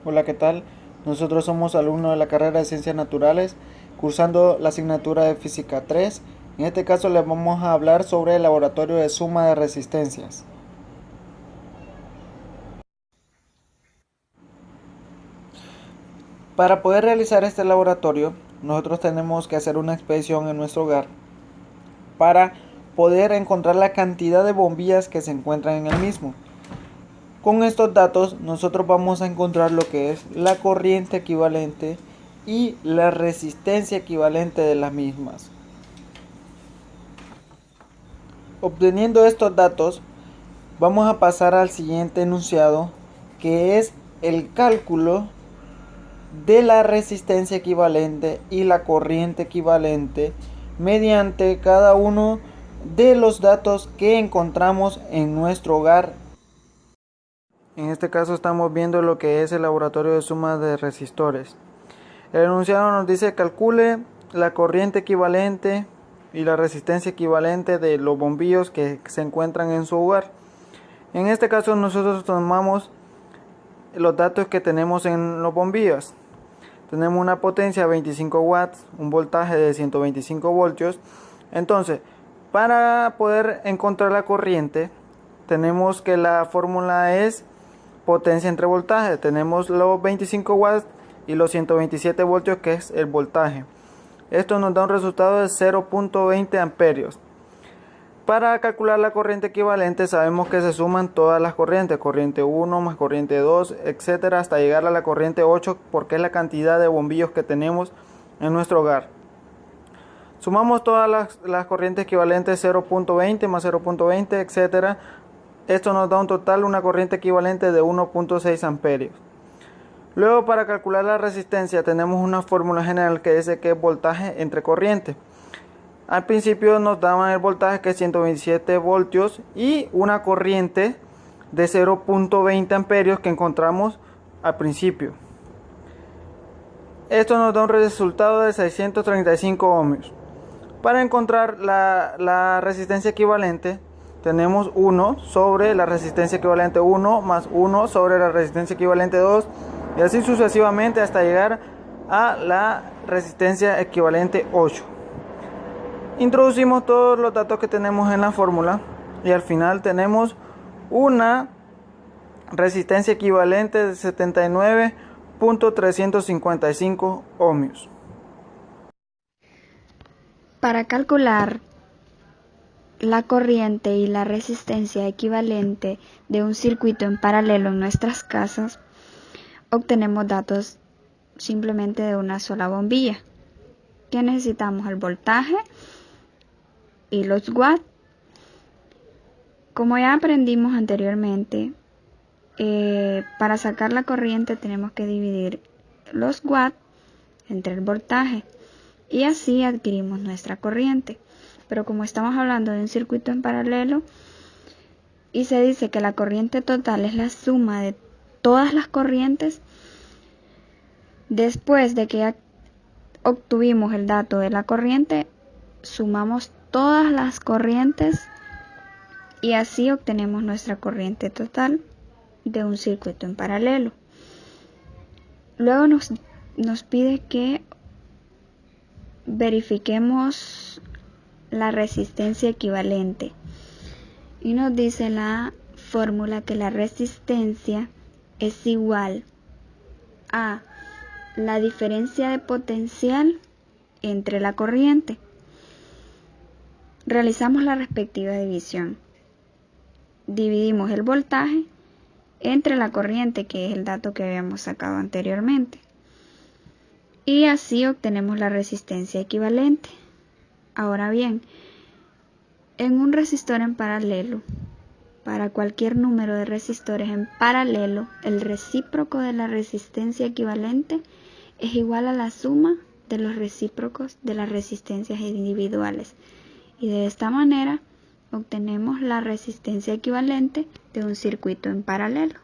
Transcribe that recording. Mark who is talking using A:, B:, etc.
A: Hola, ¿qué tal? Nosotros somos alumnos de la carrera de Ciencias Naturales, cursando la asignatura de Física 3. En este caso les vamos a hablar sobre el laboratorio de suma de resistencias. Para poder realizar este laboratorio, nosotros tenemos que hacer una expedición en nuestro hogar para poder encontrar la cantidad de bombillas que se encuentran en el mismo. Con estos datos nosotros vamos a encontrar lo que es la corriente equivalente y la resistencia equivalente de las mismas. Obteniendo estos datos, vamos a pasar al siguiente enunciado, que es el cálculo de la resistencia equivalente y la corriente equivalente mediante cada uno de los datos que encontramos en nuestro hogar. En este caso estamos viendo lo que es el laboratorio de suma de resistores. El enunciado nos dice: calcule la corriente equivalente y la resistencia equivalente de los bombillos que se encuentran en su hogar. En este caso nosotros tomamos los datos que tenemos en los bombillos. Tenemos una potencia de 25 watts, un voltaje de 125 voltios. Entonces, para poder encontrar la corriente, tenemos que la fórmula es potencia entre voltaje. Tenemos los 25 watts y los 127 voltios, que es el voltaje. Esto nos da un resultado de 0.20 amperios. Para calcular la corriente equivalente sabemos que se suman todas las corrientes, corriente 1 más corriente 2, etcétera, hasta llegar a la corriente 8, porque es la cantidad de bombillos que tenemos en nuestro hogar. Sumamos todas las corrientes equivalentes, 0.20 más 0.20, etcétera. Esto nos da un total, una corriente equivalente de 1.6 amperios. Luego, para calcular la resistencia tenemos una fórmula general que dice que es voltaje entre corriente. Al principio nos daban el voltaje, que es 127 voltios, y una corriente de 0.20 amperios que encontramos al principio. Esto nos da un resultado de 635 ohmios. Para encontrar la resistencia equivalente, tenemos 1 sobre la resistencia equivalente 1 más 1 sobre la resistencia equivalente 2, y así sucesivamente hasta llegar a la resistencia equivalente 8. Introducimos todos los datos que tenemos en la fórmula y al final tenemos una resistencia equivalente de 79.355 ohmios.
B: Para calcular la corriente y la resistencia equivalente de un circuito en paralelo en nuestras casas, obtenemos datos simplemente de una sola bombilla. ¿Qué necesitamos? El voltaje y los watts. Como ya aprendimos anteriormente, para sacar la corriente tenemos que dividir los watts entre el voltaje y así adquirimos nuestra corriente. Pero como estamos hablando de un circuito en paralelo y se dice que la corriente total es la suma de todas las corrientes, después de que ya obtuvimos el dato de la corriente, sumamos todas las corrientes y así obtenemos nuestra corriente total de un circuito en paralelo. Luego nos pide que verifiquemos la resistencia equivalente y nos dice la fórmula que la resistencia es igual a la diferencia de potencial entre la corriente. Realizamos la respectiva división. Dividimos el voltaje entre la corriente, que es el dato que habíamos sacado anteriormente, y así obtenemos la resistencia equivalente. Ahora bien, en un resistor en paralelo, para cualquier número de resistores en paralelo, el recíproco de la resistencia equivalente es igual a la suma de los recíprocos de las resistencias individuales, y de esta manera obtenemos la resistencia equivalente de un circuito en paralelo.